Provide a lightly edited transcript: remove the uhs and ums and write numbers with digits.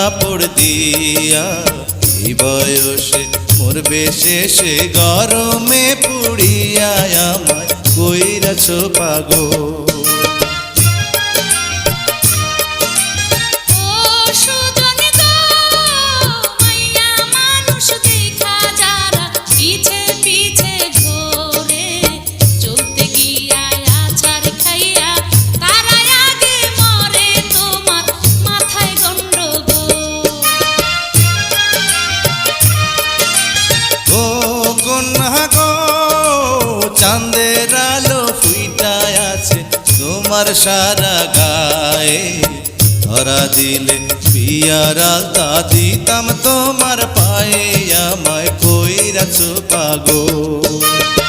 কাপড় দিয়া এই বয়সে মরবে শেষে গরমে পুড়িয়া আমায় কইরাছ পাগল। চাঁদের আলো ফুইটায় আছে তোমার সারা গায়ে, ধরা দিলে বিয়ার আলতা দিতাম তোমার পায়ে, আমায় কইরাছ পাগল।